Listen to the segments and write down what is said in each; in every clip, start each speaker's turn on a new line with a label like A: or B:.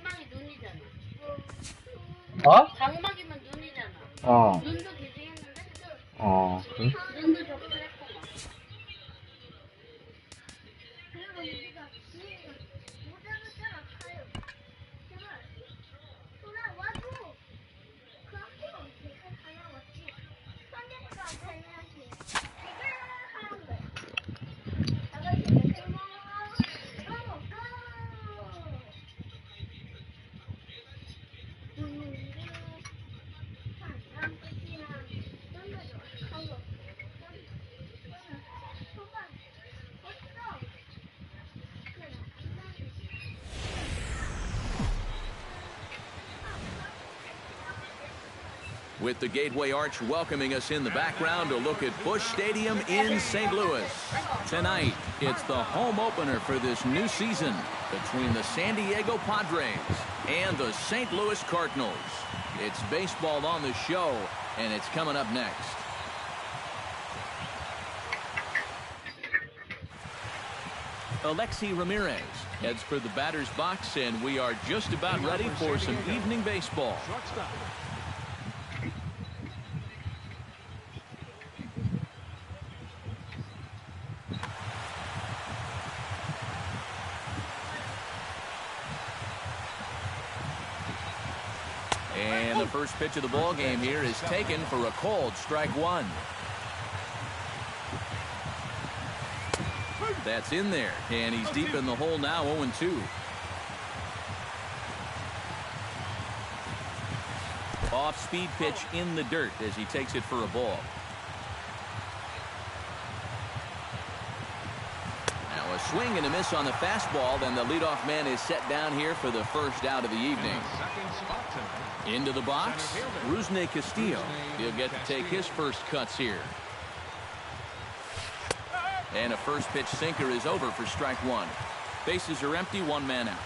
A: 장막이 눈이잖아.
B: 어?
A: 장막이면 눈이잖아.
B: 어.
A: 눈도 기증했는데?
B: 그래?
A: 눈도 접수했구만.
C: 그리고 우리가 모자를 따라 가요. 제발 돌아와줘. 그 학교가 어떻게 다녀왔지? 선생님과 다녀야지. 이걸 하는 거야. 나가서 맥주 먹어.
D: With the Gateway Arch welcoming us in the background, a look at Busch Stadium in St. Louis. Tonight, it's the home opener for this new season between the San Diego Padres and the St. Louis Cardinals. It's baseball on the show, and it's coming up next. Alexi Ramirez heads for the batter's box, and we are just about ready for some evening baseball. And the first pitch of the ball game here is taken for a called strike one. That's in there, and he's deep in the hole now, 0-2. Off-speed pitch in the dirt as he takes it for a ball. Now a swing and a miss on the fastball, then the leadoff man is set down here for the first out of the evening. Into the box, Rusney Castillo. He'll get to take his first cuts here. And a first pitch sinker is over for strike one. Bases are empty, one man out.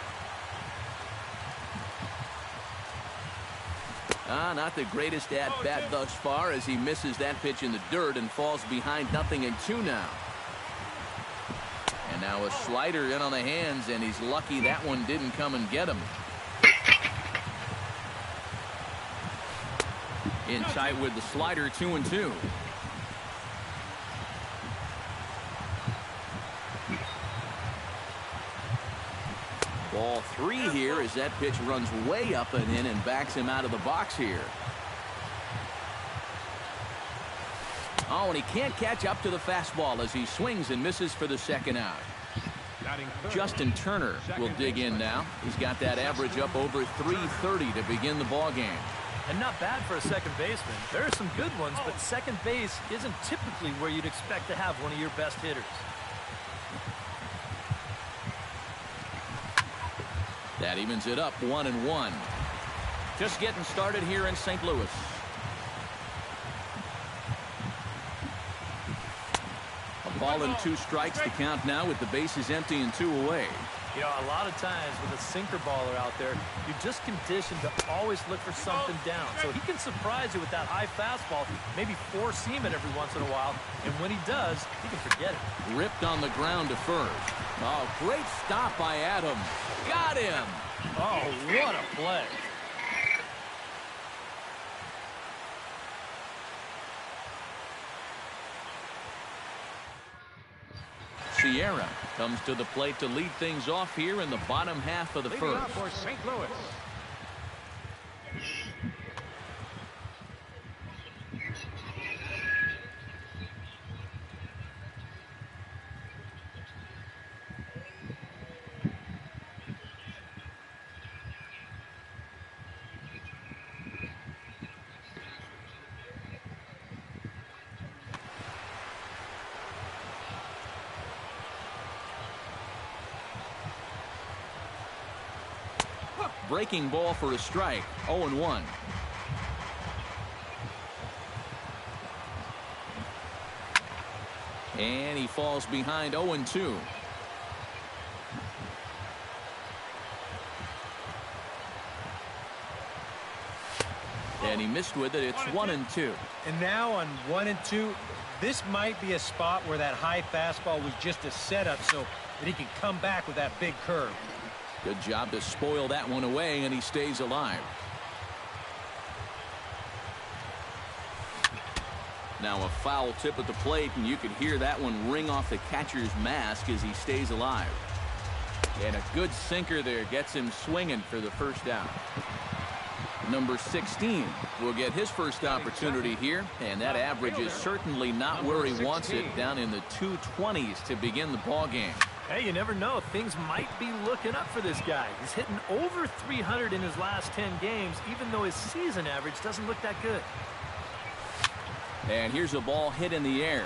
D: Not the greatest at-bat thus far as he misses that pitch in the dirt and falls behind 0-2 now. And now a slider in on the hands, and he's lucky that one didn't come and get him. In tight with the slider, 2-2. Ball three here as that pitch runs way up and in and backs him out of the box here. Oh, and he can't catch up to the fastball as he swings and misses for the second out. Justin Turner will dig in now. He's got that average up over 330 to begin the ball game.
E: And not bad for a second baseman. There are some good ones, but second base isn't typically where you'd expect to have one of your best hitters.
D: That evens it up 1-1. Just getting started here in St. Louis. A ball and 2 strikes to count now with the bases empty and 2 away.
E: You know, a lot of times with a sinker baller out there, you're just conditioned to always look for something down. So he can surprise you with that high fastball, maybe four seam it every once in a while. And when he does, he can forget it.
D: Ripped on the ground to first. Oh, great stop by Adam. Got him.
E: Oh, what a play.
D: Sierra comes to the plate to lead things off here in the bottom half of the first.
F: For St. Louis.
D: Breaking ball for a strike. 0-1. And he falls behind 0-2. And he missed with it. It's 1-2.
G: And now on 1-2, this might be a spot where that high fastball was just a setup so that he can come back with that big curve.
D: Good job to spoil that one away, and he stays alive. Now a foul tip at the plate, and you could hear that one ring off the catcher's mask as he stays alive. And a good sinker there gets him swinging for the first out. Number 16 will get his first opportunity here, and that average is certainly not where he wants it, down in the 220s to begin the ball game.
E: Hey, you never know. Things might be looking up for this guy. He's hitting over 300 in his last 10 games, even though his season average doesn't look that good.
D: And here's a ball hit in the air.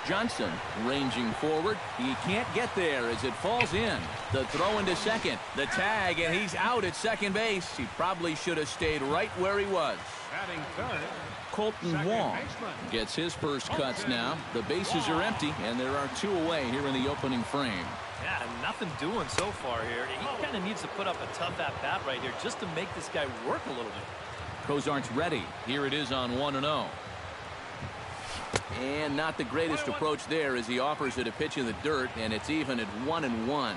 D: Johnson ranging forward. He can't get there as it falls in. The throw into second. The tag, and he's out at second base. He probably should have stayed right where he was.
F: Batting third,
D: Colton Wong gets his first cuts now. The bases are empty, and there are 2 away here in the opening frame.
E: Yeah, nothing doing so far here. He kind of needs to put up a tough at-bat right here just to make this guy work a little bit.
D: Cozart's ready. Here it is on 1-0. And not the greatest approach there as he offers it a pitch in the dirt, and it's even at 1-1.
G: It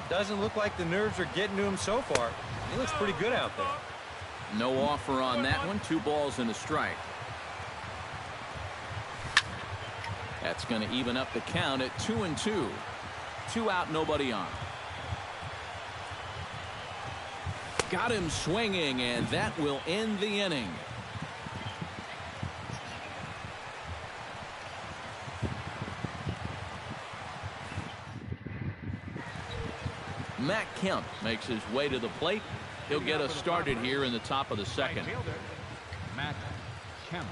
G: doesn't look like the nerves are getting to him so far. He looks pretty good out there.
D: No offer on that one. 2 balls and a strike. That's going to even up the count at 2-2. 2 out, nobody on. Got him swinging, and that will end the inning. Matt Kemp makes his way to the plate. He'll get us started here in the top of the second.
F: Matt Kemp.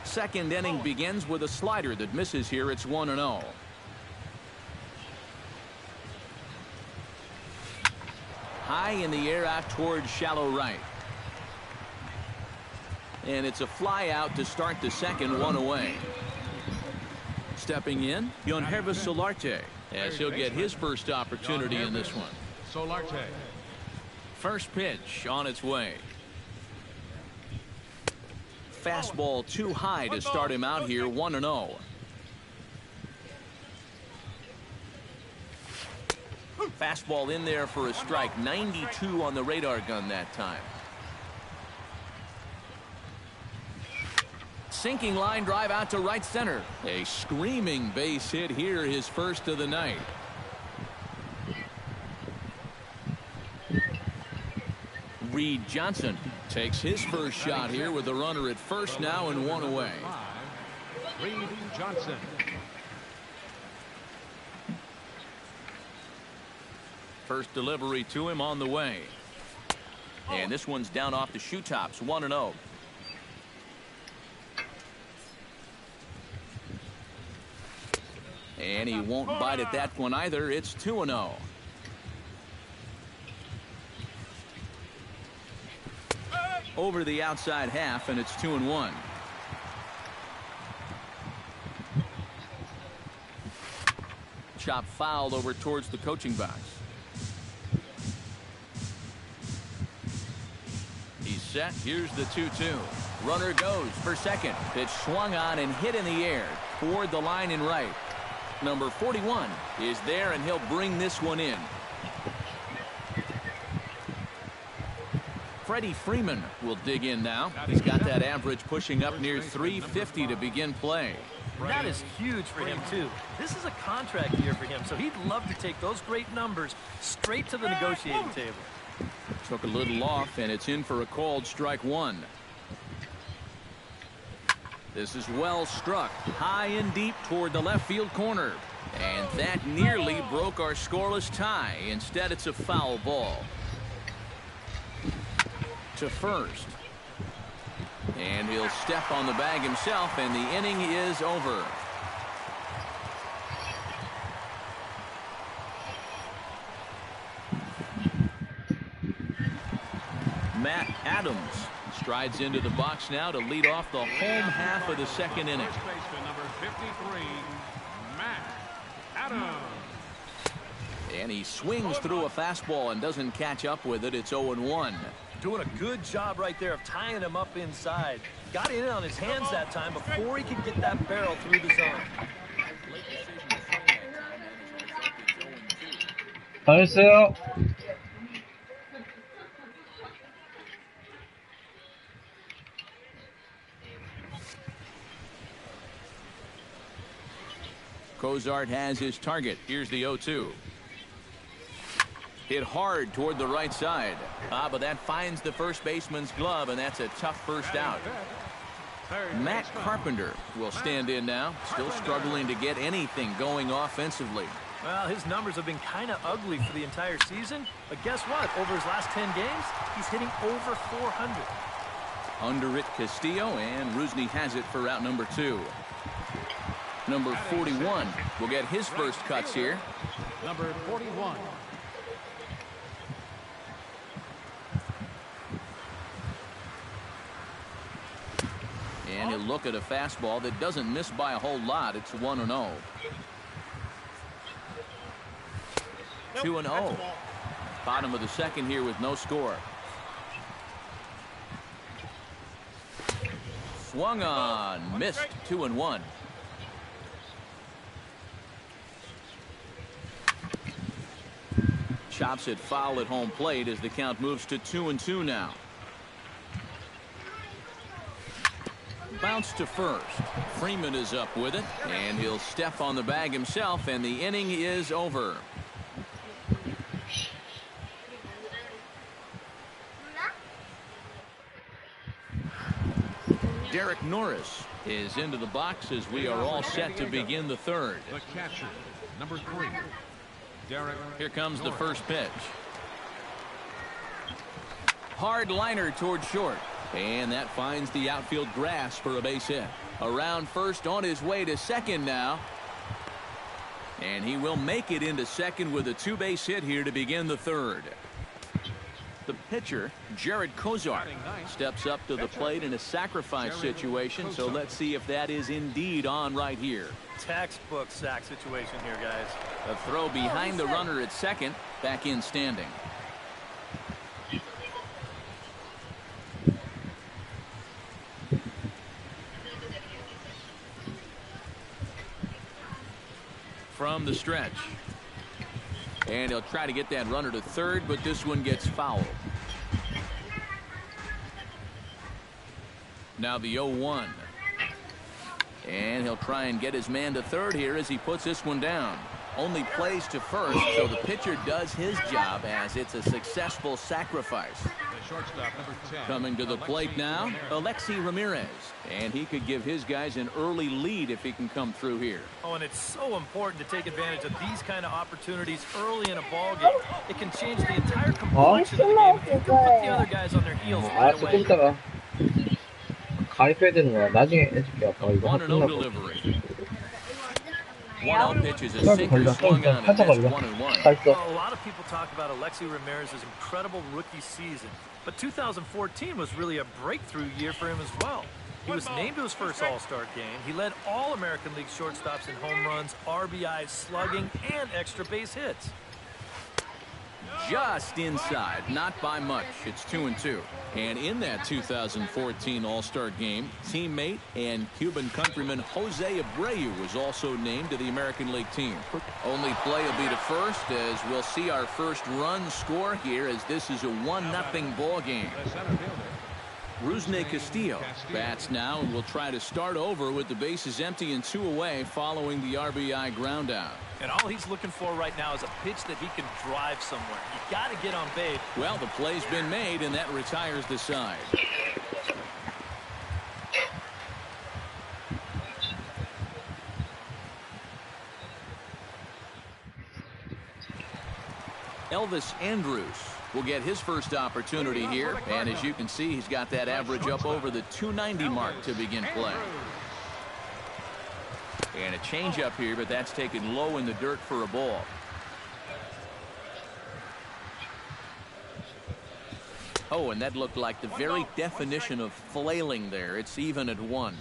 D: Second inning begins with a slider that misses here. It's 1-0. High in the air out towards shallow right. And it's a fly out to start the second, 1 away. Stepping in, Yonhervis Solarte, as he'll get his first opportunity in this one.
F: Solarte.
D: First pitch on its way. Fastball too high to start him out here, 1-0. Fastball in there for a strike. 92 on the radar gun that time. Sinking line drive out to right center. A screaming base hit here, his first of the night. Reed Johnson takes his first shot here with the runner at first now and 1 away.
F: Reed Johnson.
D: First delivery to him on the way. And this one's down off the shoe tops, 1-0. And he won't bite at that one either. It's 2-0. Over the outside half, and it's 2-1. Chop fouled over towards the coaching box. He's set. Here's the 2-2. Runner goes for second. Pitch swung on and hit in the air toward the line and right. Number 41 is there, and he'll bring this one in. Freddie Freeman will dig in now. He's got that average pushing up near 350 to begin play.
E: That is huge for him, too. This is a contract year for him, so he'd love to take those great numbers straight to the negotiating table.
D: Took a little off, and it's in for a called strike 1. This is well struck, high and deep toward the left field corner. And that nearly broke our scoreless tie. Instead, it's a foul ball. To first. And he'll step on the bag himself, and the inning is over. Matt Adams strides into the box now to lead off the home half of the second inning.
F: First baseman number 53, Matt Adams.
D: And he swings through a fastball and doesn't catch up with it. It's 0-1.
E: Doing a good job right there of tying him up inside. Got in on his hands that time before he could get that barrel through the zone.
B: 잘했어요.
D: Cozart has his target. Here's the 0-2. Hit hard toward the right side. But that finds the first baseman's glove, and that's a tough first out. Matt Carpenter will stand in now, still struggling to get anything going offensively.
E: Well, his numbers have been kind of ugly for the entire season, but guess what? Over his last 10 games, he's hitting over 400.
D: Under it, Castillo, and Rusney has it for out number 2. Number 41 will get his first cuts here.
F: Number 41.
D: And he'll look at a fastball that doesn't miss by a whole lot. It's 1-0. 2-0. Bottom of the second here with no score. Swung on, missed. 2-1. Chops it foul at home plate as the count moves to 2-2 now. Bounce to first. Freeman is up with it, and he'll step on the bag himself, and the inning is over. Derek Norris is into the box as we are all set to begin the third.
F: The catcher, number 3. Derek.
D: Here comes the first pitch. Hard liner toward short. And that finds the outfield grass for a base hit. Around first, on his way to second now. And he will make it into second with a 2-base hit here to begin the third. The pitcher, Jared Cozart, steps up to the plate in a sacrifice situation. So let's see if that is indeed on right here.
E: Textbook sack situation here, guys.
D: A throw behind the runner at second. Back in standing. From the stretch. And he'll try to get that runner to third, but this one gets fouled. Now the 0-1. And he'll try and get his man to third here as he puts this one down. Only plays to first, so the pitcher does his job as it's a successful sacrifice.
F: The shortstop, number 10.
D: Coming to the plate now, Alexi Ramirez. And he could give his guys an early lead if he can come through here.
E: Oh, and it's so important to take advantage of these kind of opportunities early in a ball game. It can change the entire complexion of the game if you can put the other guys on their heels right
B: 알았어,
E: away.
B: 좀 이따가 가입해야 되는 거야. 나중에 해줄게. 아빠 이거
D: 1-0
B: 끝나고.
D: delivery. 1-0 pitch is a
B: 걸려,
D: sinker
B: 좀
D: swung on and
B: 살짝
D: it's
B: 걸려.
D: 1-1.
B: 다 있어.
E: Well, a lot of people talk about Alexi Ramirez's incredible rookie season, but 2014 was really a breakthrough year for him as well. He was named to his first All-Star game. He led all American League shortstops in home runs, RBIs, slugging, and extra base hits.
D: Just inside, not by much. It's 2-2. And in that 2014 All-Star game, teammate and Cuban countryman Jose Abreu was also named to the American League team. Only play will be to first as we'll see our first run score here as this is a 1-0 ball game.
F: The center fielder.
D: Rusney Castillo bats now and will try to start over with the bases empty and 2 away following the RBI ground out.
E: And all he's looking for right now is a pitch that he can drive somewhere. You got to get on base.
D: Well, the play's been made, and that retires the side. Elvis Andrus will get his first opportunity here, and as you can see, he's got that average up over the 290 mark to begin play. And a changeup here, but that's taken low in the dirt for a ball. Oh, and that looked like the very definition of flailing there. It's even at 1.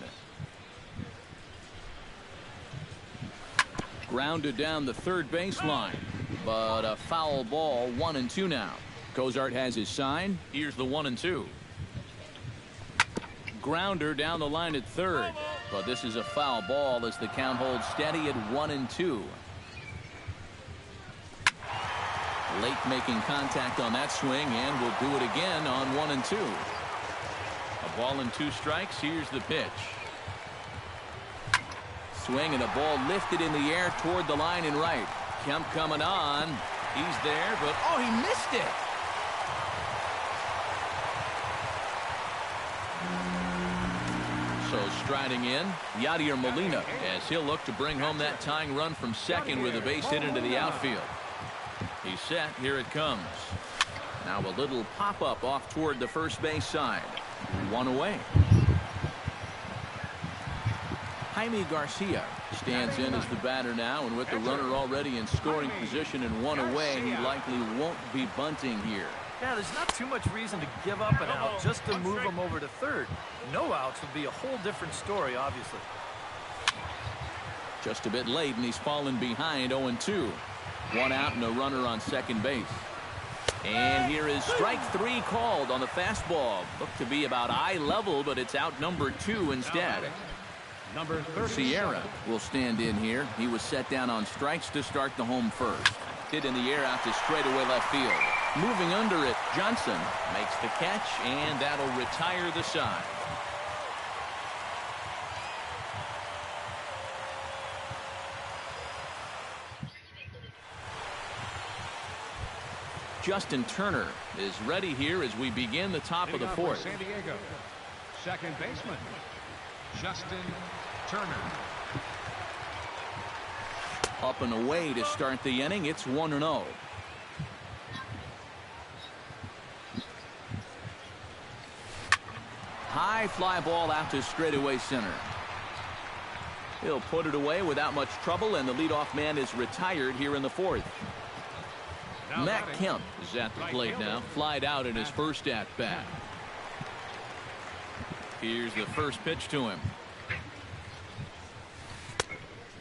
D: Grounded down the third baseline, but a foul ball. 1-2 now. Cozart has his sign. Here's the 1-2. Grounder down the line at third, but this is a foul ball as the count holds steady at 1-2. Late making contact on that swing, and will do it again on 1 and 2. A ball and 2 strikes. Here's the pitch. Swing and a ball lifted in the air toward the line and right. Kemp coming on. He's there, but oh, he missed it. So striding in, Yadier Molina, as he'll look to bring home that tying run from second with a base hit into the outfield. He's set. Here it comes. Now a little pop-up off toward the first base side. 1 away. Jaime Garcia stands in as the batter now, and with the runner already in scoring position and 1 away, he likely won't be bunting here.
E: Yeah, there's not too much reason to give up an out just to move him over to third. No outs would be a whole different story, obviously.
D: Just a bit late, and he's fallen behind 0-2. 1 out and a runner on second base. And here is strike 3 called on the fastball. Looked to be about eye level, but it's out number 2 instead.
F: Number 30.
D: Sierra will stand in here. He was set down on strikes to start the home first. Hit in the air out to straightaway left field. Moving under it, Johnson makes the catch, and that'll retire the side. Justin Turner is ready here as we begin the top of the fourth.
F: San Diego, second baseman, Justin Turner.
D: Up and away to start the inning. It's 1-0. High fly ball out to straightaway center. He'll put it away without much trouble, and the leadoff man is retired here in the fourth.
F: Now
D: Matt
F: batting,
D: Kemp is at the plate now. Flied out in his first at bat. Here's the first pitch to him.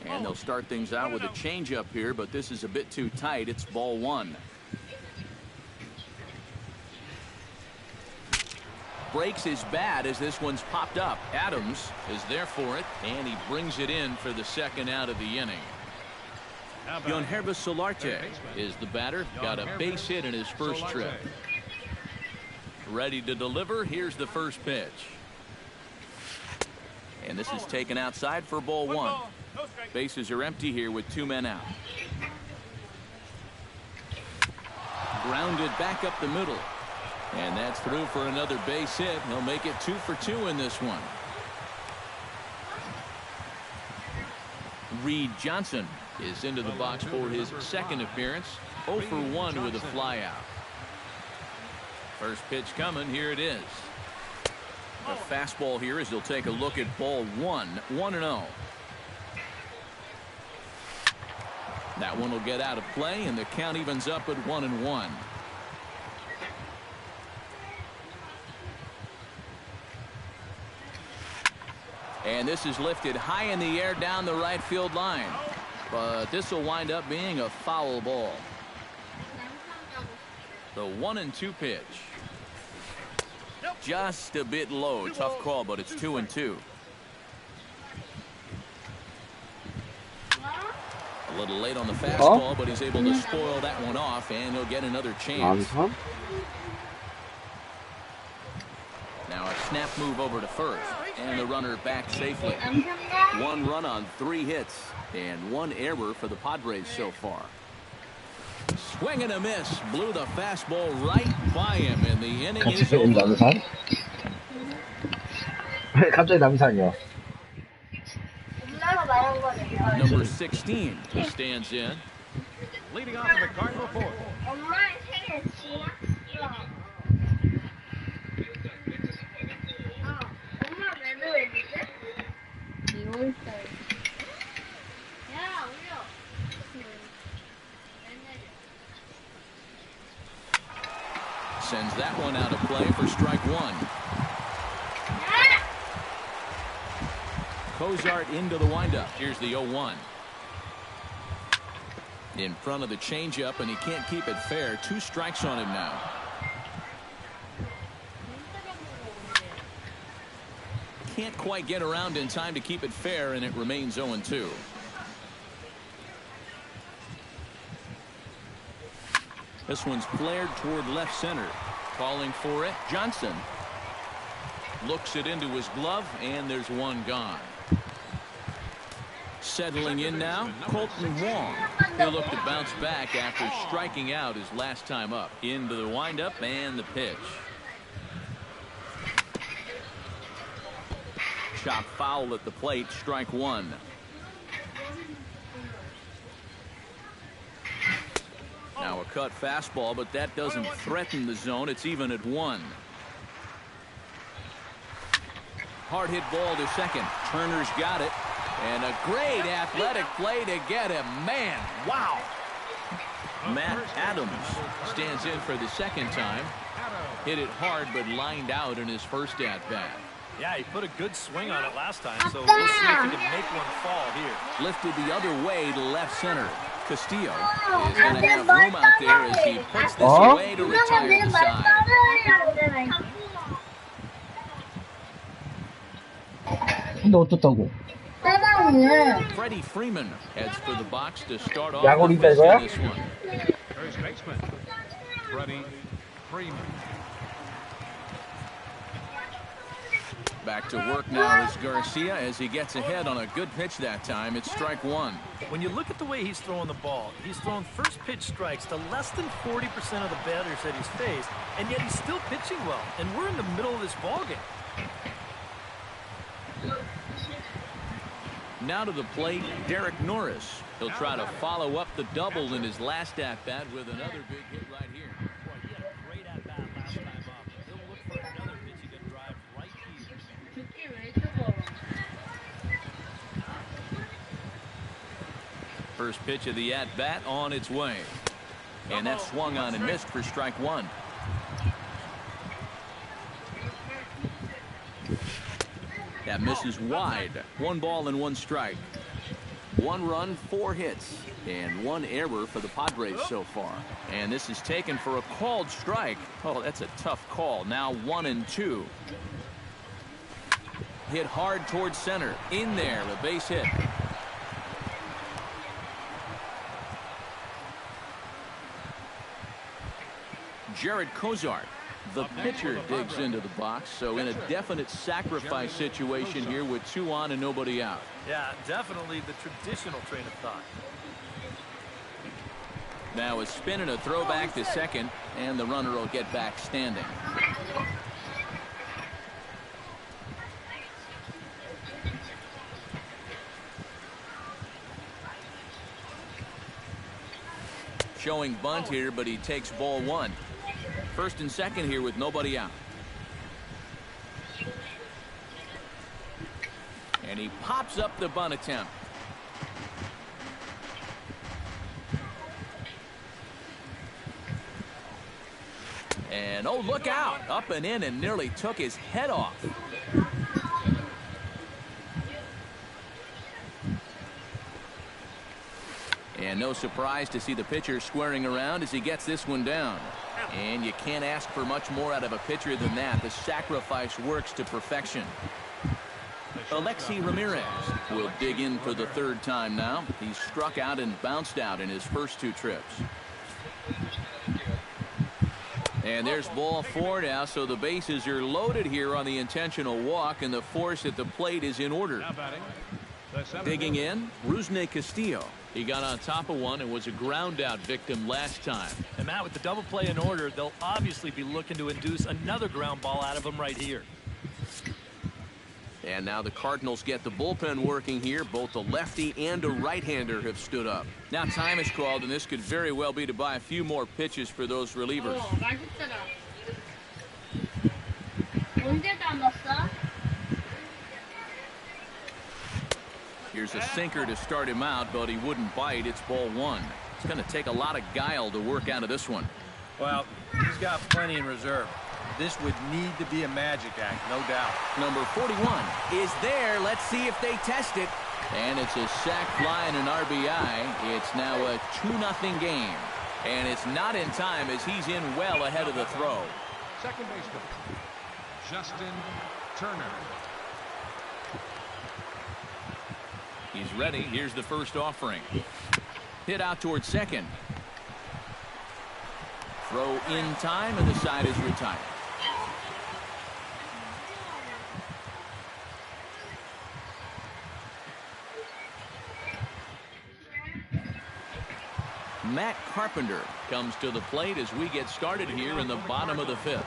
D: And they'll start things out with a changeup here, but this is a bit too tight. It's ball 1. Breaks his bat as this one's popped up. Adams is there for it, and he brings it in for the second out of the inning. Yonhervis Solarte is the batter. Got a base hit in his first trip. Ready to deliver. Here's the first pitch. And this is taken outside for ball 1. Bases are empty here with 2 men out. Grounded back up the middle. And that's through for another base hit. He'll make it 2 for 2 in this one. Reed Johnson is into the box for his second appearance. 0 for 1 with a fly out. First pitch coming. Here it is. A fastball here as they'll take a look at ball 1. 1-0. That one will get out of play, and the count evens up at 1-1. And this is lifted high in the air down the right field line. But this will wind up being a foul ball. The 1-2 pitch. Just a bit low. Tough call, but it's 2-2. A little late on the fastball, but he's able to spoil that one off, and he'll get another chance. Now a snap move over to first, and the runner back safely. 1 run on 3 hits, and 1 error for the Padres so far. Swing and a miss. Blew the fastball right by him, and the inning is
B: 갑자기
D: over.
B: 남산? 갑자기 남산이요.
C: 엄마가 말한 거네.
D: Number 16 stands in.
F: leading off in the Cardinal fourth.
C: 엄마의 생일 지났어. 엄마 왜 그랬지? 2월달.
A: 야, 올려.
D: Sends that one out of play for strike 1. Cozart into the windup. Here's the 0-1. In front of the changeup, and he can't keep it fair. 2 strikes on him now. Can't quite get around in time to keep it fair, and it remains 0-2. This one's flared toward left center. Calling for it, Johnson. Looks it into his glove, and there's one gone. Settling in now, Colton Wong. He'll look to bounce back after striking out his last time up. Into the windup and the pitch. Chop foul at the plate, strike one. Now a cut fastball, but that doesn't threaten the zone. It's even at one. Hard hit ball to second. Turner's got it. And a great athletic play to get him. Man, wow. Matt Adams stands in for the second time. Hit it hard, but lined out in his first at-bat.
E: Yeah, he put a good swing on it last time, so we'll see if he can make one fall here.
D: Lifted the other way to left center. Castillo is going to have room out there as he puts this away to retire the side.
B: 근데 어쩌다고?
D: Freddie Freeman heads for the box to start off
B: 야구리다
D: the
B: 이거야?
D: this one.
F: First baseman, Freddie Freeman.
D: Back to work now is Garcia as he gets ahead on a good pitch that time. It's strike one.
E: When you look at the way he's throwing the ball, he's thrown first pitch strikes to less than 40% of the batters that he's faced, and yet he's still pitching well. And we're in the middle of this ball game.
D: Now to the plate, Derek Norris. He'll try to follow up the double in his last at-bat with another big hit right here.
E: Boy, he had a great at-bat last time up. He'll look for another pitch he can drive right here.
D: First pitch of the at-bat on its way. And that swung on and missed for strike one. That misses wide. 1 ball and 1 strike. 1 run, 4 hits, and 1 error for the Padres so far. And this is taken for a called strike. Oh, that's a tough call. Now 1-2. Hit hard towards center. In there, a base hit. Jared Kozart, the pitcher, digs into the box, so in a definite sacrifice situation here with 2 on and nobody out.
E: Yeah, definitely the traditional train of thought.
D: Now a spin and a throwback to second, and the runner will get back standing. Showing bunt here, but he takes ball 1. First and second here with nobody out. And he pops up the bunt attempt. And oh, look out. Up and in and nearly took his head off. And no surprise to see the pitcher squaring around as he gets this one down. And you can't ask for much more out of a pitcher than that. The sacrifice works to perfection. Alexi Ramirez will dig in for the 3rd time now. He struck out and bounced out in his first 2 trips. And there's ball 4 now, so the bases are loaded here on the intentional walk, and the force at the plate is in order. Digging in, Rusney Castillo. He got on top of one and was a ground out victim last time.
E: And Matt, with the double play in order, they'll obviously be looking to induce another ground ball out of him right here.
D: And now the Cardinals get the bullpen working here. Both a lefty and a right-hander have stood up. Now time is called, and this could very well be to buy a few more pitches for those relievers.
A: 맛있더라. 언제 담았어?
D: Here's a sinker to start him out, but he wouldn't bite. It's ball 1. It's going to take a lot of guile to work out of this one.
G: Well, he's got plenty in reserve. This would need to be a magic act, no doubt.
D: Number 41 is there. Let's see if they test it. And it's a sac fly and an RBI. It's now a 2-0 game. And it's not in time as he's in well ahead of the throw.
F: Second baseman, Justin Turner.
D: He's ready. Here's the first offering. Hit out towards second. Throw in time, and the side is retired. Matt Carpenter comes to the plate as we get started here in the bottom of the 5th.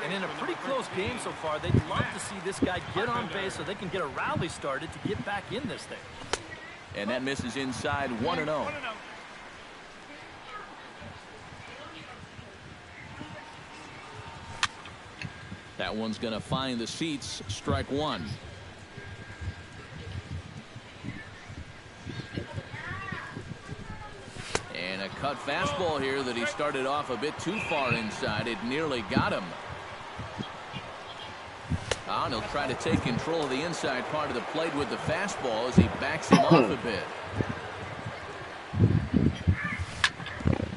E: And in a pretty close game so far, they'd love to see this guy get on base so they can get a rally started to get back in this thing.
D: And that misses inside 1-0. That one's going to find the seats. Strike one. And a cut fastball here that he started off a bit too far inside. It nearly got him. And he'll try to take control of the inside part of the plate with the fastball as he backs him off a bit.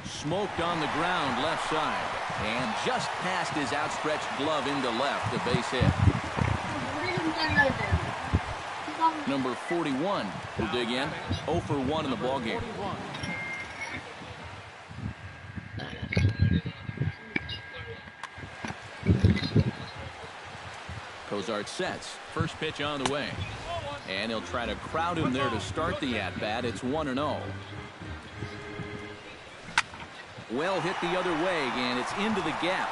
D: Smoked on the ground left side. And just past his outstretched glove into left, the base hit. Number 41 will dig in. 0 for 1 in the ballgame. Cozart sets. First pitch on the way. And he'll try to crowd him there to start the at-bat. It's 1-0. Well hit the other way, and it's into the gap.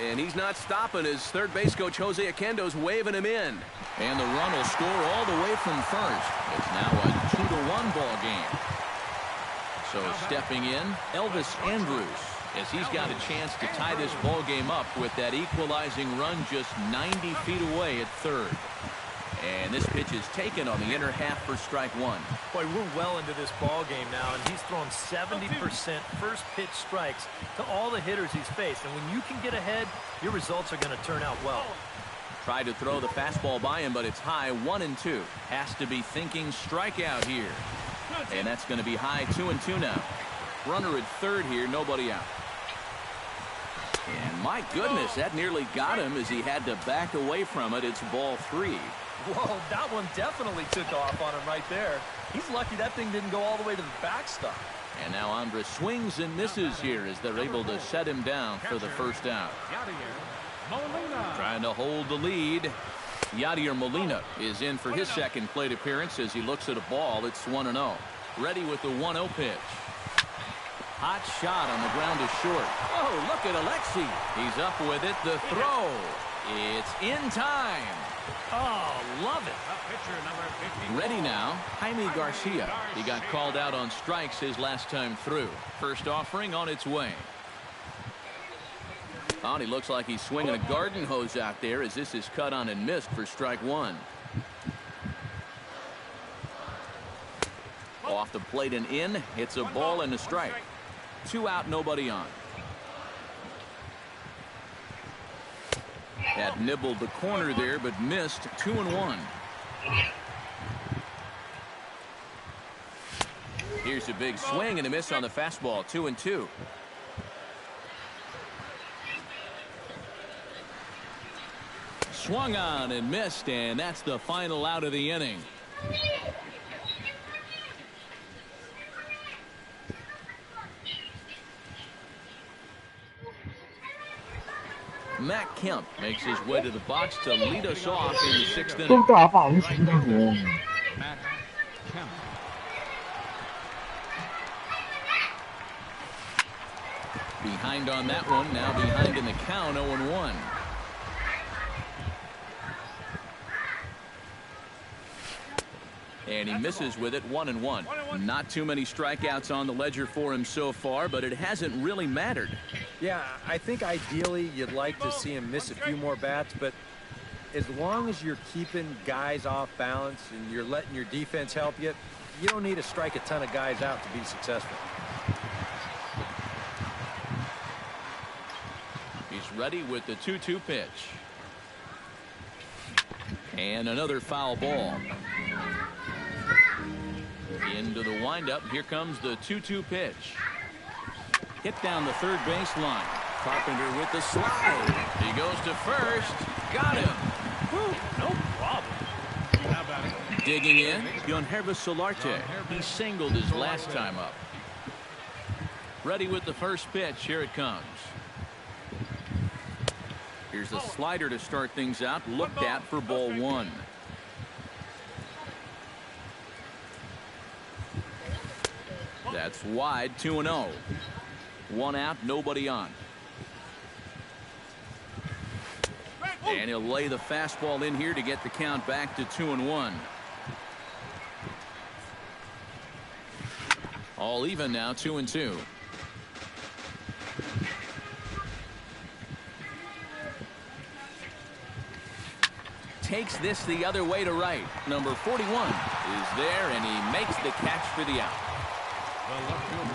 D: And he's not stopping as third base coach Jose Oquendo's waving him in. And the run will score all the way from first. It's now a 2-1 ball game. So stepping in, Elvis Andrus, as he's got a chance to tie this ball game up with that equalizing run just 90 feet away at third. And this pitch is taken on the inner half for strike one.
E: Boy, we're well into this ball game now, and he's thrown 70% first pitch strikes to all the hitters he's faced. And when you can get ahead, your results are going to turn out well.
D: Tried to throw the fastball by him, but it's high, 1-2. Has to be thinking strikeout here. And that's going to be high, 2-2 now. Runner at third here, nobody out. And my goodness, that nearly got him as he had to back away from it. It's ball 3.
E: Whoa, that one definitely took off on him right there. He's lucky that thing didn't go all the way to the backstop.
D: And now Andrus swings and misses here as they're able to set him down for the first out. Trying to hold the lead. Yadier Molina is in for his second plate appearance as he looks at a ball. It's 1-0. Ready with the 1-0 pitch. Hot shot on the ground is short. Oh, look at Alexi. He's up with it. The throw. It's in time.
E: Oh, love it.
D: Ready now, Jaime Garcia. He got called out on strikes his last time through. First offering on its way. Oh, and he looks like he's swinging a garden hose out there as this is cut on and missed for strike one. Off the plate and in. It's a ball and a strike. 2 out, nobody on. That nibbled the corner there, but missed. 2-1. Here's a big swing and a miss on the fastball. 2-2. Swung on and missed, and that's the final out of the inning. Matt Kemp makes his way to the box to lead us off in the 6th inning.
B: 좀 더 아빠 안 준다고.
D: Behind on that one, now behind in the count, 0-1. And he misses with it, 1-1. Not too many strikeouts on the ledger for him so far, but it hasn't really mattered.
G: Yeah, I think ideally you'd like to see him miss a few more bats, but as long as you're keeping guys off balance and you're letting your defense help you, you don't need to strike a ton of guys out to be successful.
D: He's ready with the 2-2 pitch. And another foul ball. Into the windup. Here comes the 2-2 pitch. Hit down the third baseline. Carpenter with the slide. He goes to first. Got him.
E: Whew, no problem.
F: How about it?
D: Digging in, Solarte. He singled his last time up. Ready with the first pitch. Here it comes. Here's a slider to start things out. Looked at for ball one. That's wide, 2-0. One out, nobody on. And he'll lay the fastball in here to get the count back to 2-1. All even now, 2-2. Takes this the other way to right. Number 41 is there, and he makes the catch for the out.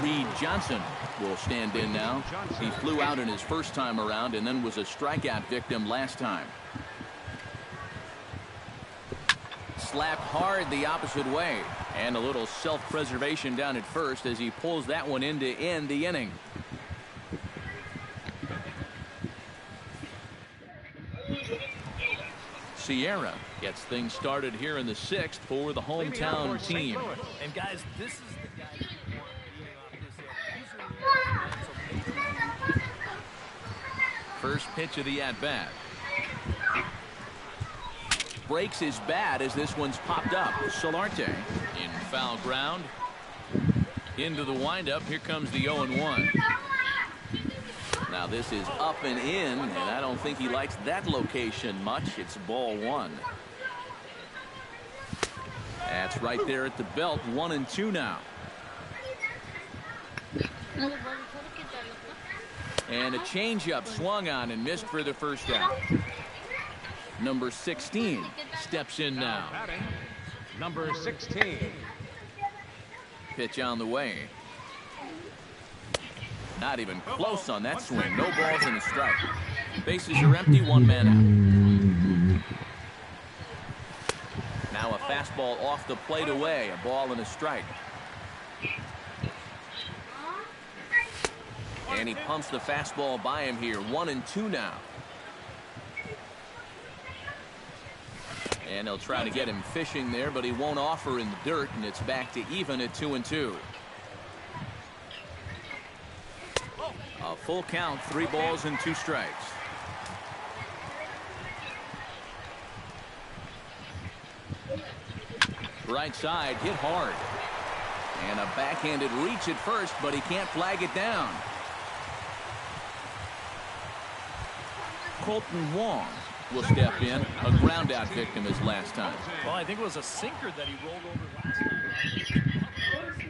D: Reed Johnson will stand in now. He flew out in his first time around and then was a strikeout victim last time. Slapped hard the opposite way, and a little self-preservation down at first as he pulls that one in to end the inning. Sierra gets things started here in the sixth for the hometown team.
E: And guys, this is the guy you want leading off this.
D: First pitch of the at-bat. Breaks his bat as this one's popped up. Solarte in foul ground. Into the windup. Here comes the 0-1. Now this is up and in, and I don't think he likes that location much. It's ball one. That's right there at the belt. 1-2 now. And a changeup swung on and missed for the first out. Number 16 steps in now.
F: Number 16.
D: Pitch on the way. Not even close on that swing. No balls and a strike. Bases are empty. One man out. Now a fastball off the plate away. A ball and a strike. And he pumps the fastball by him here. 1-2 now. And they'll try to get him fishing there, but he won't offer in the dirt, and it's back to even at 2-2. A full count, 3 balls and 2 strikes. Right side, hit hard. And a backhanded reach at first, but he can't flag it down. Colton Wong will step in. A ground out victim his last time.
E: Well, I think it was a sinker that he rolled over last time.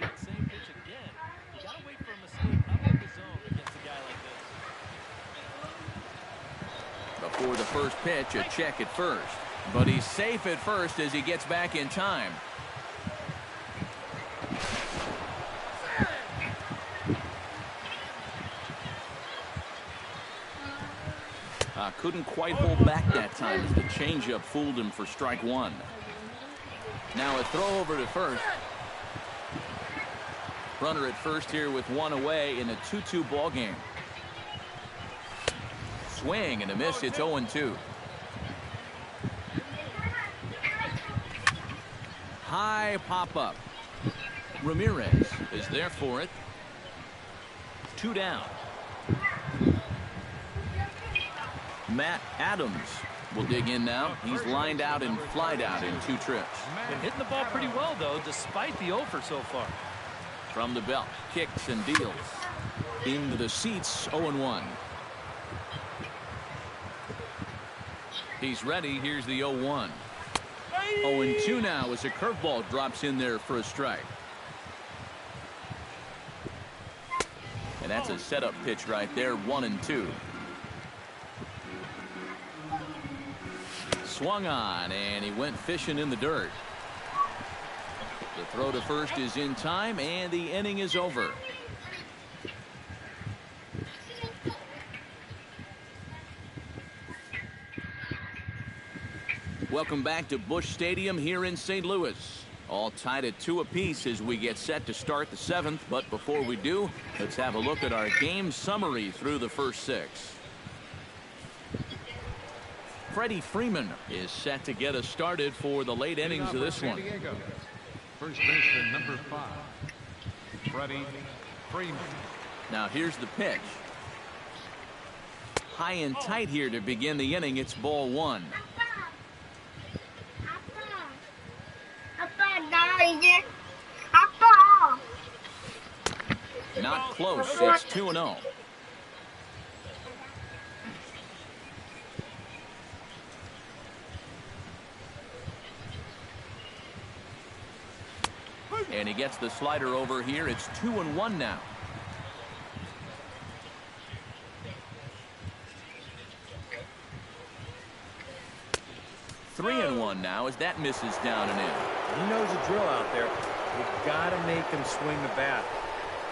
E: That same pitch again. You gotta wait for a mistake up in the zone against a guy like this.
D: Before the first pitch, a check at first. But he's safe at first as he gets back in time. Couldn't quite hold back that time as the changeup fooled him for strike one. Now a throw over to first. Runner at first here with one away in a 2-2 ball game. Swing and a miss. It's 0-2. High pop up. Ramirez is there for it. 2 down. Matt Adams will dig in now. He's lined out and flied out in 2 trips.
E: Been hitting the ball pretty well, though, despite the offer so far.
D: From the belt, kicks and deals. Into the seats, 0-1. He's ready. Here's the 0-1. 0-2 now as a curveball drops in there for a strike. And that's a setup pitch right there, 1-2. Swung on, and he went fishing in the dirt. The throw to first is in time, and the inning is over. Welcome back to Busch Stadium here in St. Louis. All tied at 2 apiece as we get set to start the 7th. But before we do, let's have a look at our game summary through the first 6. Freddie Freeman is set to get us started for the late innings of this one.
F: First baseman number 5, Freddie Freeman.
D: Now here's the pitch. High and tight here to begin the inning. It's ball 1.
C: 아빠, 나 이제 아빠.
D: Not close. It's 2-0. And he gets the slider over here. It's 2-1 now. 3-1 now as that misses down and in.
G: He knows the drill out there. You've got to make him swing the bat.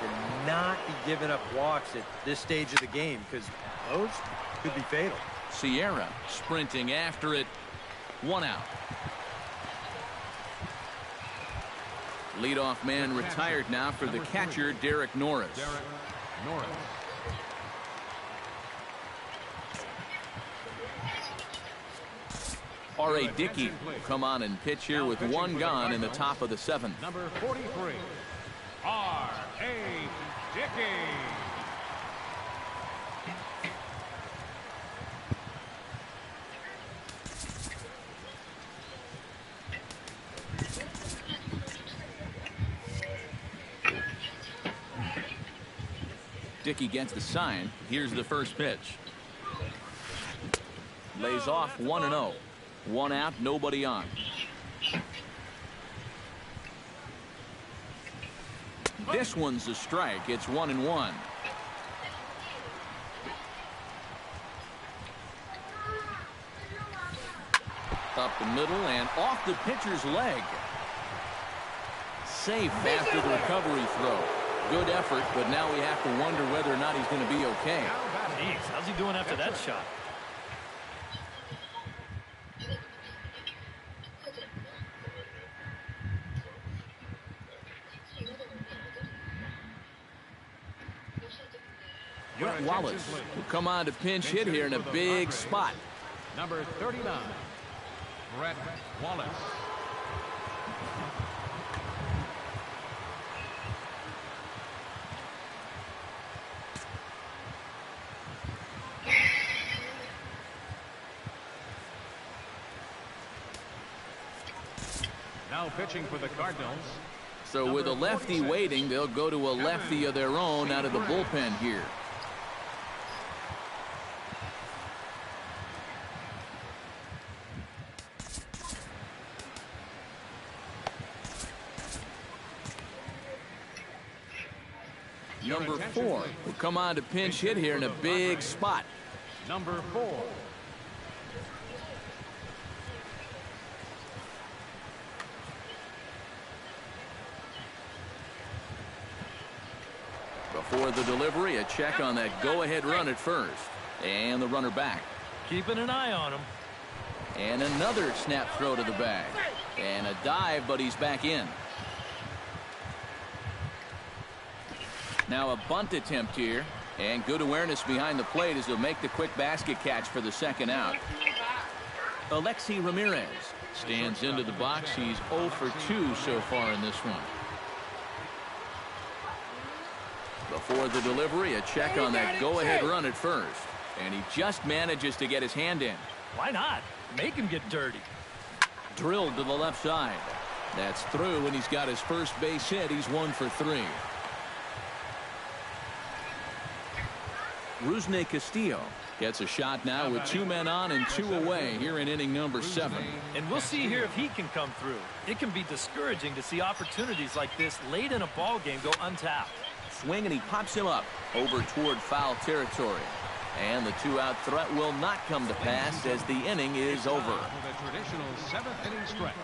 G: Cannot be giving up walks at this stage of the game because those could be fatal.
D: Sierra sprinting after it. 1 out. Leadoff man retired now for the catcher, Derek Norris. R.A. Dickey will come on and pitch here with 1 gone in the top of the 7th.
F: Number 43, R.A. Dickey.
D: Dickey gets the sign. Here's the first pitch. Lays off 1-0. 1 out, nobody on. This one's a strike. It's 1-1. Up the middle and off the pitcher's leg. Safe after the recovery throw. Good effort, but now we have to wonder whether or not he's going to be okay.
E: Jeez, how's he doing after that shot?
D: Brett Wallace will come on to pinch hit here in a big spot.
F: Number 39, Brett Wallace. Now pitching for the Cardinals.
D: So with a lefty waiting, they'll go to a lefty of their own out of the bullpen here. Number 4 will come on to pinch hit here in a big spot.
F: Number 4.
D: Before the delivery, a check on that go-ahead run at first. And the runner back.
E: Keeping an eye on him.
D: And another snap throw to the bag. And a dive, but he's back in. Now a bunt attempt here. And good awareness behind the plate as he'll make the quick basket catch for the 2nd out. Alexi Ramirez stands into the box. He's 0 for 2 so far in this one. Before the delivery, a check on that go-ahead run at first. And he just manages to get his hand in.
E: Why not? Make him get dirty.
D: Drilled to the left side. That's through, and he's got his first base hit. He's 1 for 3. Rusney Castillo gets a shot now with 2 men on and 2 away here in inning number 7.
E: And we'll see here if he can come through. It can be discouraging to see opportunities like this late in a ball game go untapped.
D: Swing, and he pops him up over toward foul territory. And the 2-out threat will not come to pass as the inning is over.
F: The traditional 7th inning stretch.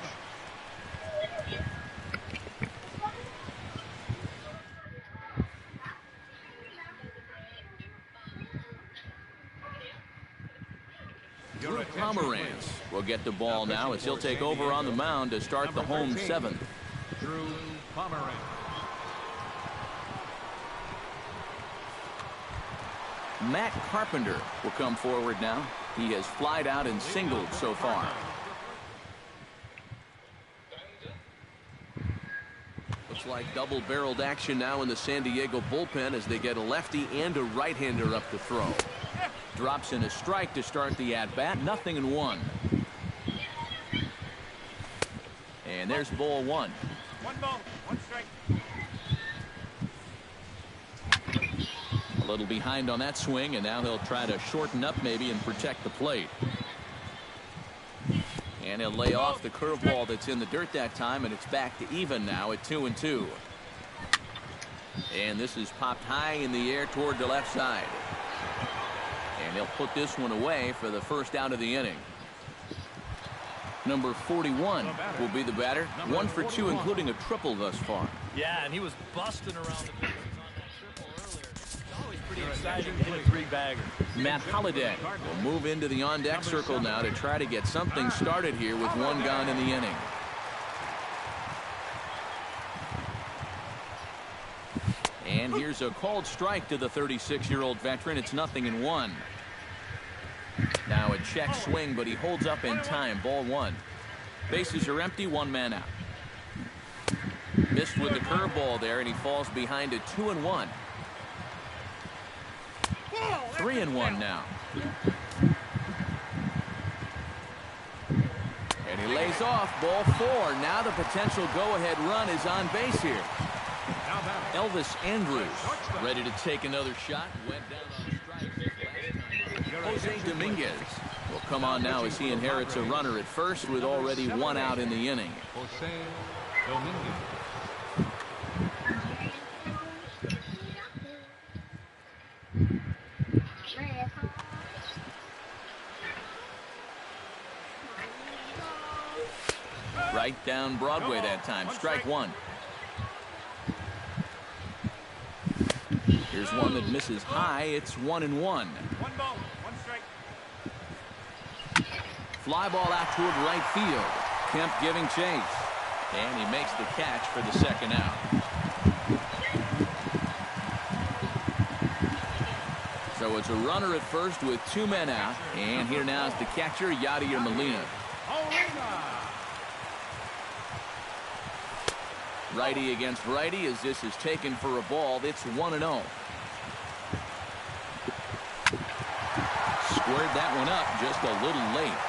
D: Drew Pomeranz will get the ball now as he'll take over on the mound to start the home 7th.
F: Drew Pomeranz.
D: Matt Carpenter will come forward now. He has flied out and singled so far. Looks like double-barreled action now in the San Diego bullpen as they get a lefty and a right-hander up to throw. Drops in a strike to start the at-bat. 0-1. And there's ball one.
F: 1 ball, 1 strike.
D: A little behind on that swing, and now he'll try to shorten up maybe and protect the plate. And he'll lay off the curveball that's in the dirt that time, and it's back to even now at 2-2. And this is popped high in the air toward the left side. And he'll put this one away for the first out of the inning. Number 41 will be the batter. 1 for 2, including a triple thus far.
E: Yeah, and he was busting around the bases on that triple earlier. It's always pretty exciting to hit a 3-bagger.
D: Matt Holliday will move into the on-deck circle now to try to get something started here with 1 gone in the inning. And here's a called strike to the 36-year-old veteran. It's 0-1. Now a check swing, but he holds up in time. Ball 1. Bases are empty, 1 man out. Missed with the curveball there, and he falls behind at 2-1. 3-1 now. And he lays off. Ball 4. Now the potential go-ahead run is on base here. Elvis Andrus ready to take another shot. Went down on strike last time. Jose Dominguez will come on now as he inherits a runner at first with already 1 out in the inning.
F: Jose Dominguez.
D: Right down Broadway that time. Strike 1. Here's one that misses high. It's 1-1.
F: 1 ball, 1 strike.
D: Fly ball out toward right field. Kemp giving chase. And he makes the catch for the second out. So it's a runner at first with 2 men out. And here now is the catcher, Yadier Molina. Righty against righty as this is taken for a ball. It's 1-0. Squared that one up just a little late.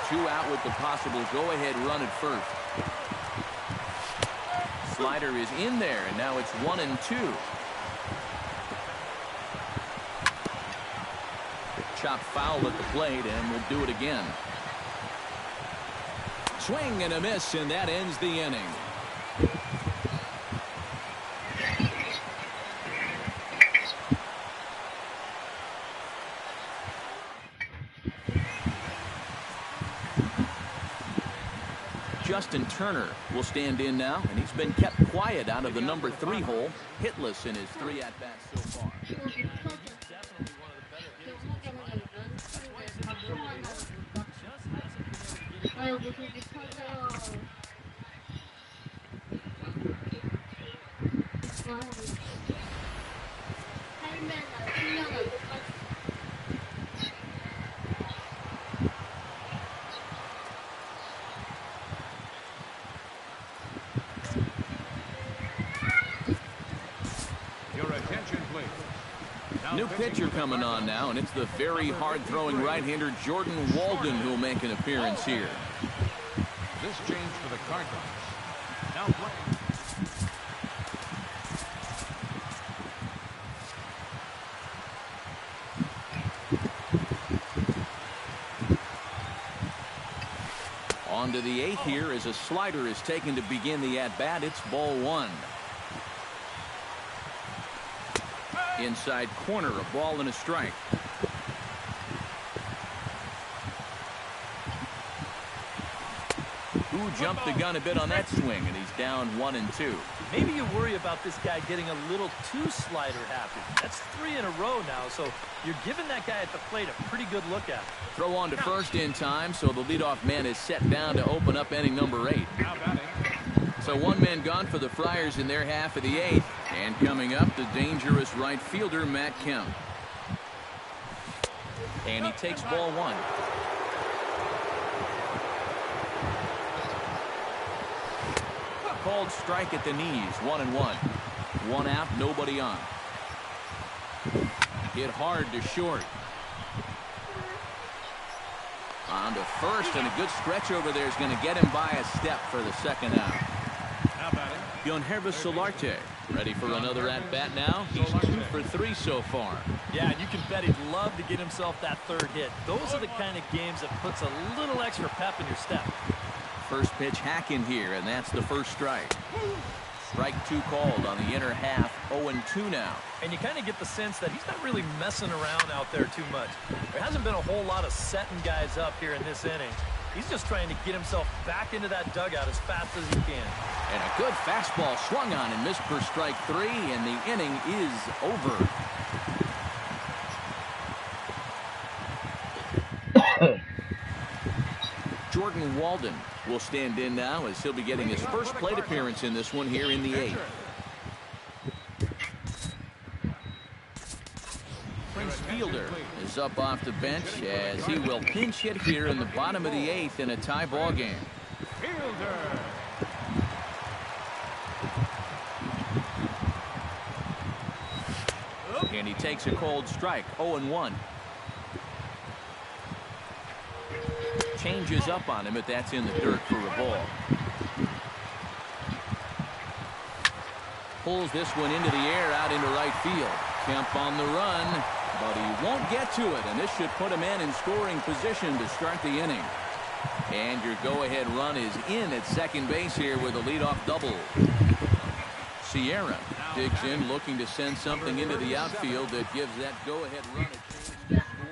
D: 2 out with the possible go-ahead run at first. Slider is in there, and now it's 1-2. Chop foul at the plate, and we'll do it again. Swing and a miss, and that ends the inning. Justin Turner will stand in now, and he's been kept quiet out of the number 3 hole, hitless in his 3 at-bats so far. New pitcher coming on now, and it's the very hard-throwing right-hander Jordan Walden who will make an appearance here.
F: This change for the Cardinals. Now playing.
D: On to the 8th here as a slider is taken to begin the at-bat. It's ball 1. Inside corner, a ball and a strike. Who jumped the gun a bit on that swing, and he's down 1-2.
E: Maybe you worry about this guy getting a little too slider happy. That's 3 in a row now, so you're giving that guy at the plate a pretty good look at it.
D: Throw on to first in time, so the leadoff man is set down to open up inning number 8.
F: Now batting.
D: So 1 man gone for the Friars in their half of the 8th. And coming up, the dangerous right fielder, Matt Kemp. And he takes ball one. Called strike at the knees, 1-1. One out, nobody on. Hit hard to short. On to first, and a good stretch over there is going to get him by a step for the second out. Yonhervis Solarte ready for another at-bat now. He's 2 for 3 so far.
E: Yeah, and you can bet he'd love to get himself that third hit. Those are the kind of games that puts a little extra pep in your step.
D: First pitch hack in here, and that's the first strike. Strike 2 called on the inner half, 0-2 now.
E: And you kind of get the sense that he's not really messing around out there too much. There hasn't been a whole lot of setting guys up here in this inning. He's just trying to get himself back into that dugout as fast as he can.
D: And a good fastball swung on and missed for strike 3, and the inning is over. Jordan Walden will stand in now as he'll be getting his first plate appearance in this one here in the 8th. Prince Fielder is up off the bench as he will pinch hit here in the bottom of the 8th in a tie ball game.
F: Fielder.
D: And he takes a cold strike, 0-1. Changes up on him, but that's in the dirt for a ball. Pulls this one into the air out into right field. Kemp on the run, but he won't get to it, and this should put a man in scoring position to start the inning. And your go-ahead run is in at second base here with a leadoff double. Sierra digs in, looking to send something into the outfield that gives that go-ahead run a chance to score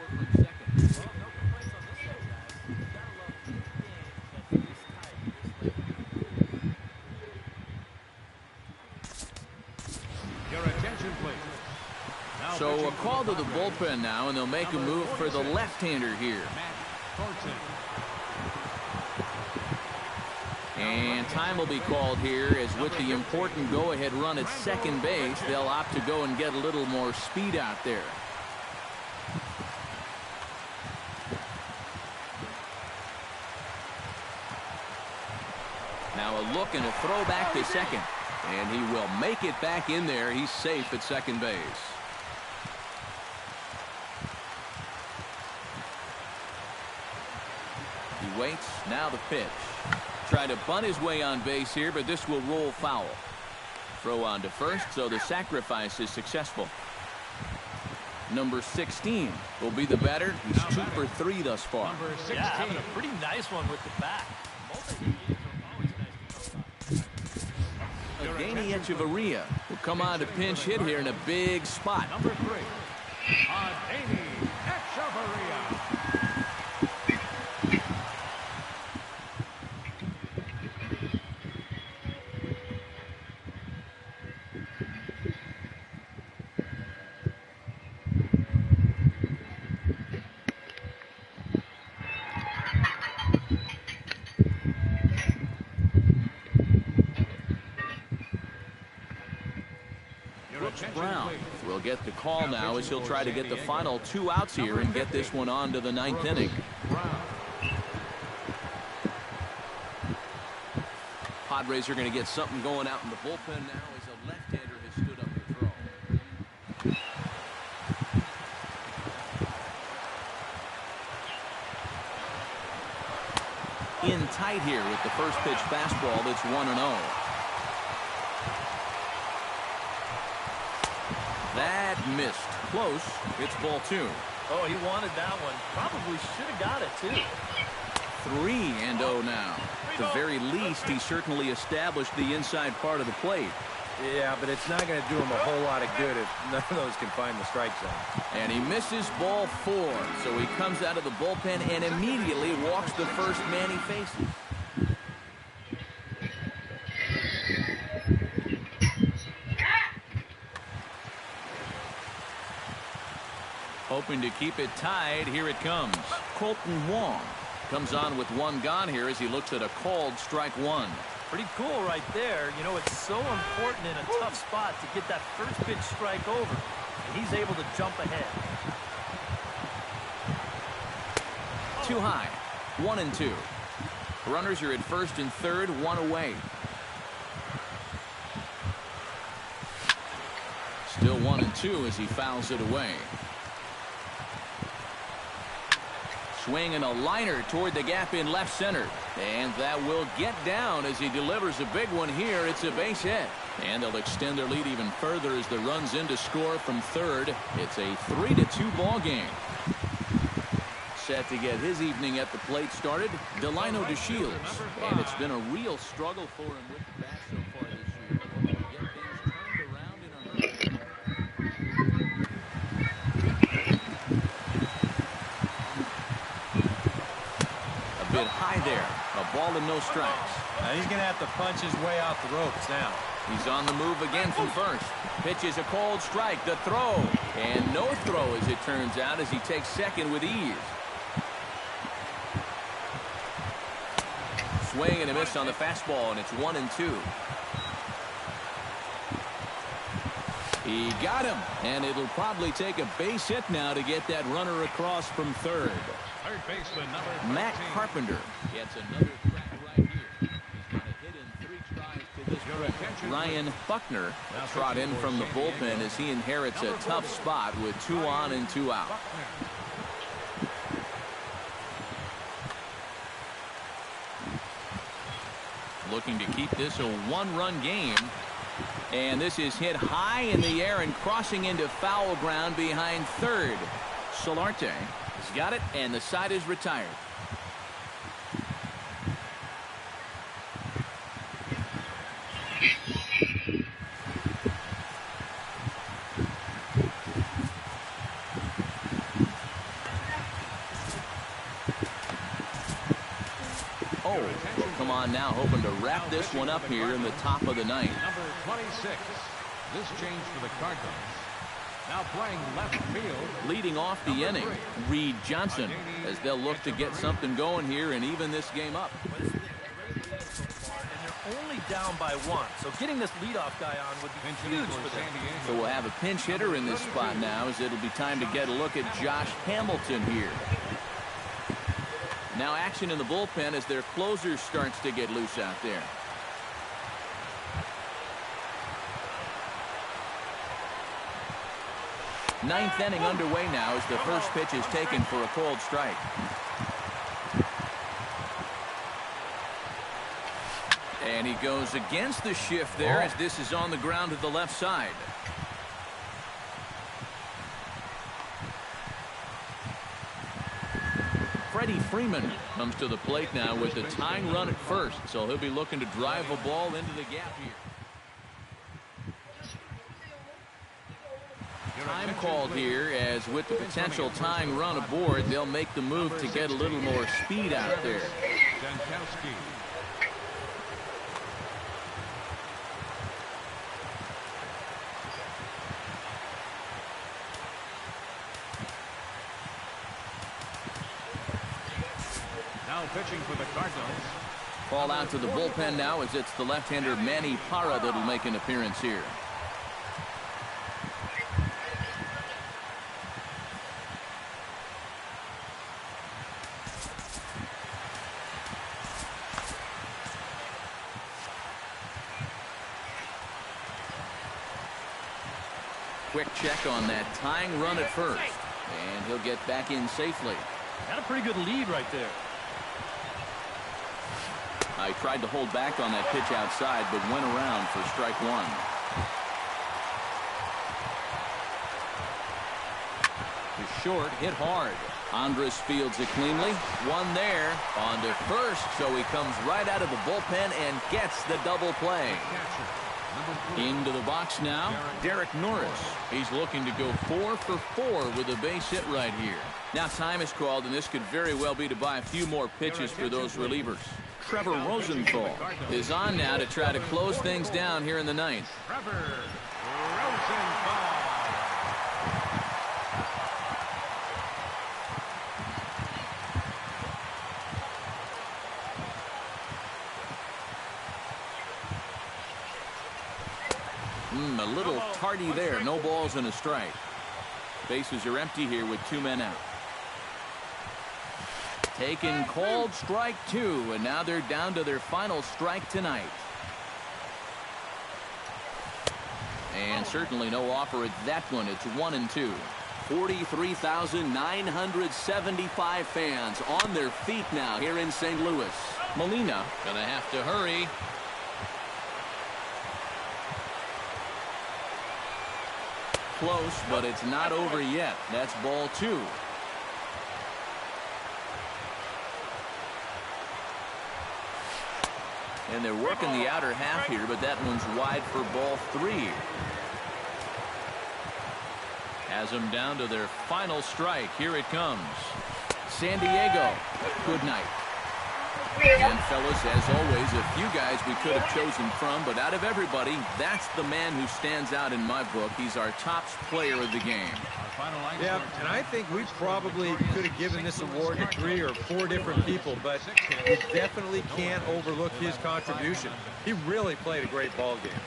D: from second.
F: Your attention, please.
D: So a call to the bullpen now, and they'll make a move for the left-hander here. And time will be called here as with the important go-ahead run at second base, they'll opt to go and get a little more speed out there. Now a look and a throw back to second. And he will make it back in there. He's safe at second base. He waits. Now the pitch. Trying to bunt his way on base here, but this will roll foul. Throw on to first, so the sacrifice is successful. Number 16 will be the batter. He's 2 for 3 thus far.
F: Number 16.
E: Yeah, having a pretty nice one with the bat.
D: Danny Echeverria will come on to pinch hit here in a big spot.
F: Number 3. Danny Echeverria.
D: Brown will get the call now as he'll try to get the final 2 outs here and get this one on to the 9th inning. Padres are going to get something going out in the bullpen now as a left-hander has stood up to throw. In tight here with the first pitch fastball that's 1-0. That missed. Close. It's ball 2.
E: Oh, he wanted that one. Probably should have got it, too.
D: 3-0 now. At the very least, he certainly established the inside part of the plate.
G: Yeah, but it's not going to do him a whole lot of good if none of those can find the strike zone.
D: And he misses ball 4. So he comes out of the bullpen and immediately walks the first man he faces. Hoping to keep it tied. Here it comes. Colton Wong comes on with 1 gone here as he looks at a called strike 1.
E: Pretty cool right there. You know, it's so important in a tough spot to get that first pitch strike over. And he's able to jump ahead.
D: Too high. 1-2. Runners are at first and third, one away. Still 1-2 as he fouls it away. Swing and a liner toward the gap in left center. And that will get down as he delivers a big one here. It's a base hit. And they'll extend their lead even further as the run's in to score from third. It's a 3-2 ball game. Set to get his evening at the plate started, Delino DeShields. And it's been a real struggle for him with the bat so far this year. Get things turned around in a hurry. A bit high there. A ball and no strikes.
G: Now he's going to have to punch his way off the ropes now.
D: He's on the move again from first. Pitches a cold strike. The throw. And no throw as it turns out as he takes second with ease. Swing and a miss on the fastball, and it's 1-2. He got him, and it'll probably take a base hit now to get that runner across from third.
F: Third baseman number
D: Matt
F: 13.
D: Carpenter gets another crack right here. He's got a hit in 3 tries to this point. Ryan Buckner trot in from the bullpen as he inherits a tough spot with 2 on and 2 out. Looking to keep this a 1-run game. And this is hit high in the air and crossing into foul ground behind third. Solarte has got it, and the side is retired. Come on now, hoping to wrap this one up here in the top of the ninth.
F: Number 26. This change for the Cardinals. Now playing left field.
D: Leading off the inning, Reed Johnson, as they'll look to get something going here and even this game up.
E: And they're only down by 1, so getting this leadoff guy on would be huge for them.
D: So we'll have a pinch hitter in this spot now, as it'll be time to get a look at Josh Hamilton here. Now action in the bullpen as their closer starts to get loose out there. Ninth inning underway now as the first pitch is taken for a cold strike. And he goes against the shift there as this is on the ground to the left side. Freddie Freeman comes to the plate now with the tying run at first, so he'll be looking to drive a ball into the gap here. Time called here, as with the potential tying run aboard, they'll make the move to get a little more speed out there.
F: Jankowski. Now pitching for the Cardinals.
D: Call out to the bullpen now as it's the left-hander Manny Parra that'll make an appearance here. Quick check on that tying run at first, and he'll get back in safely.
E: Got a pretty good lead right there.
D: I tried to hold back on that pitch outside, but went around for strike 1. To short, hit hard. Andres fields it cleanly. One there, on to first, so he comes right out of the bullpen and gets the double play. Into the box now, Derek Norris. He's looking to go 4 for 4 with a base hit right here. Now time is called, and this could very well be to buy a few more pitches for those relievers. Trevor Rosenthal is on now to try to close things down here in the ninth.
F: Trevor Rosenthal.
D: A little tardy there. No balls and a strike. Bases are empty here with 2 men out. Taking called strike 2, and now they're down to their final strike tonight. And certainly no offer at that one. It's 1-2. 43,975 fans on their feet now here in St. Louis. Molina gonna have to hurry. Close, but it's not over yet. That's ball 2. And they're working the outer half here, but that one's wide for ball 3. Has them down to their final strike. Here it comes. San Diego, good night. And fellas, as always, a few guys we could have chosen from, but out of everybody, that's the man who stands out in my book. He's our top player of the game.
G: Yeah, and I think we probably could have given this award to 3 or 4 different people, but you definitely can't overlook his contribution. He really played a great ball game.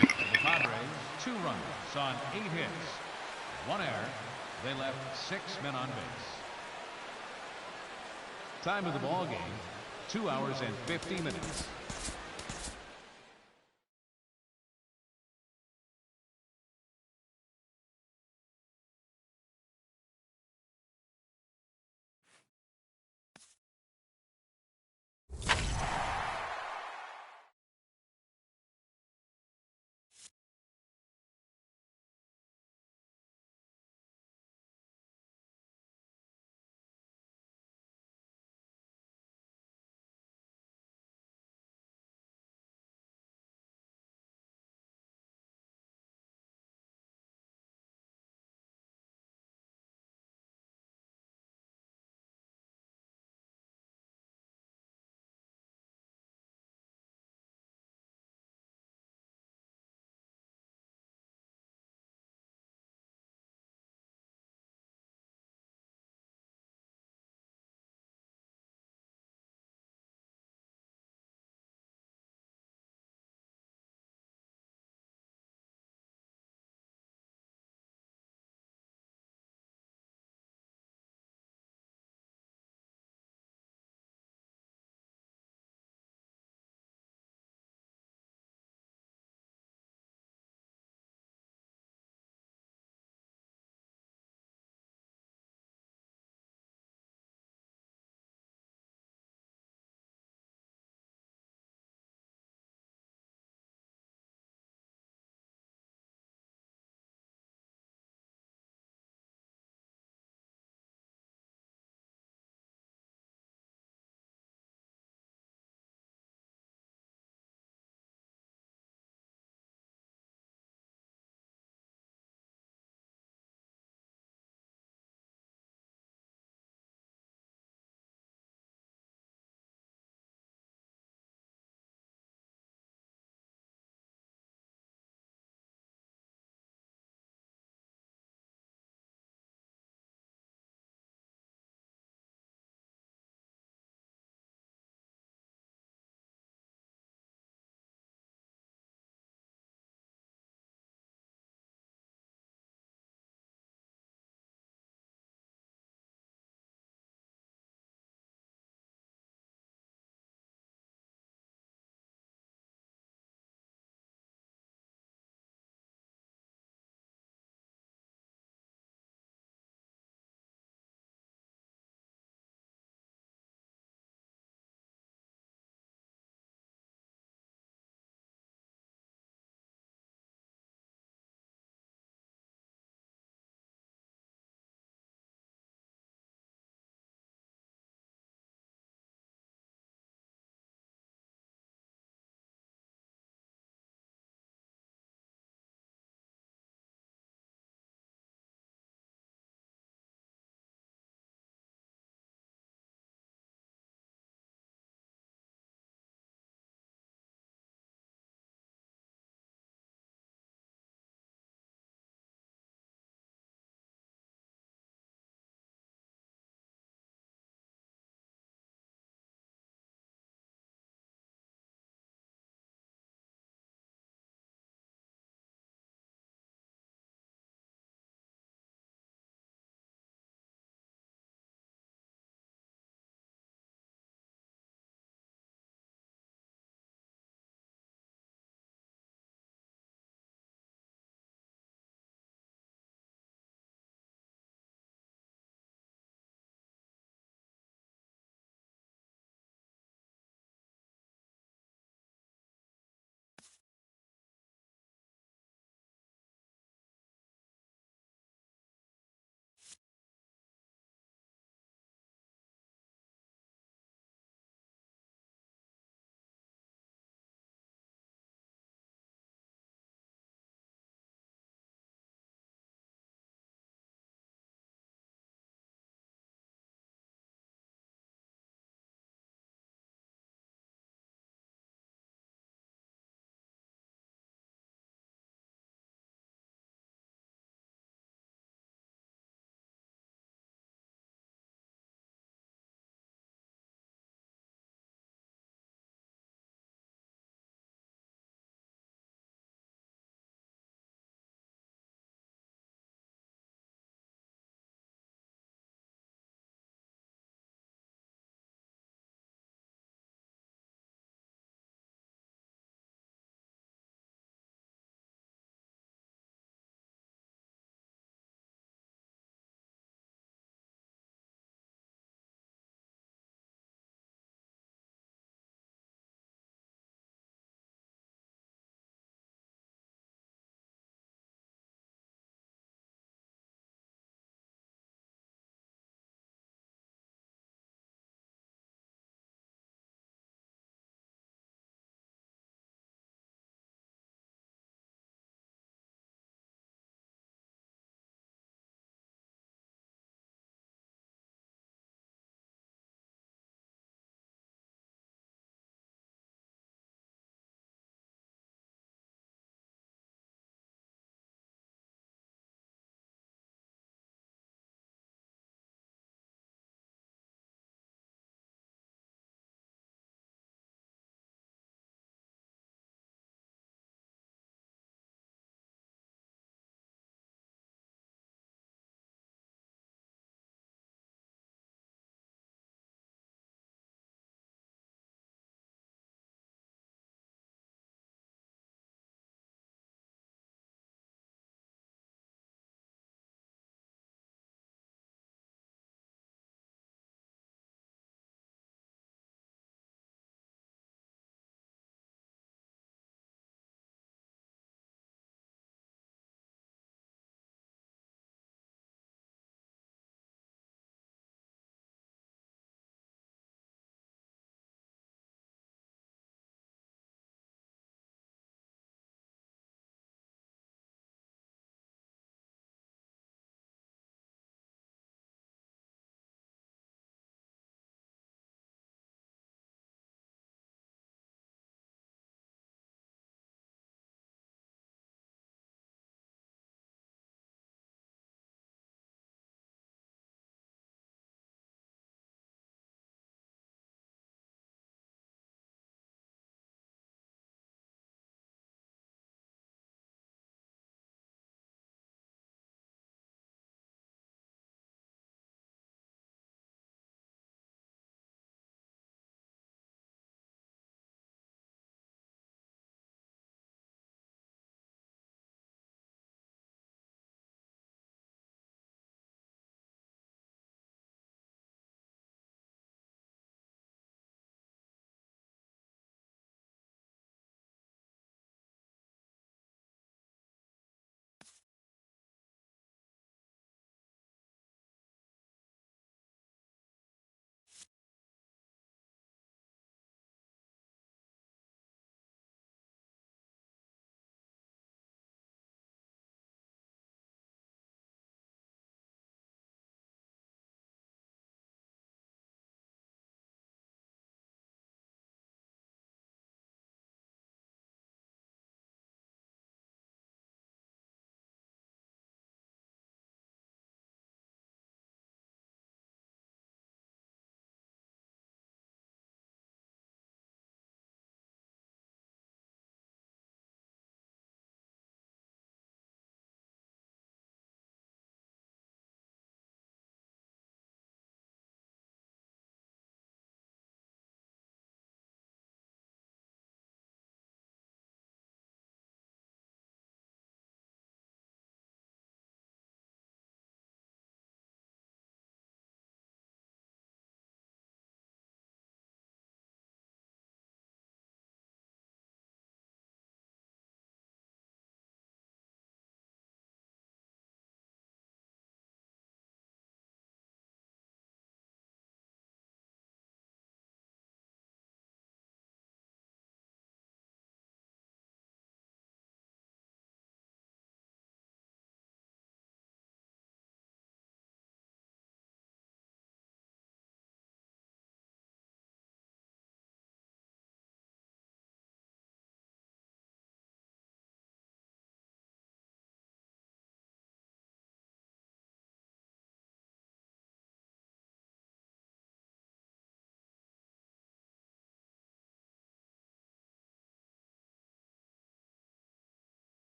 F: The Padres, 2 runs on 8 hits. 1 error. They left 6 men on base. Time of the ball game, 2 hours and 50 minutes.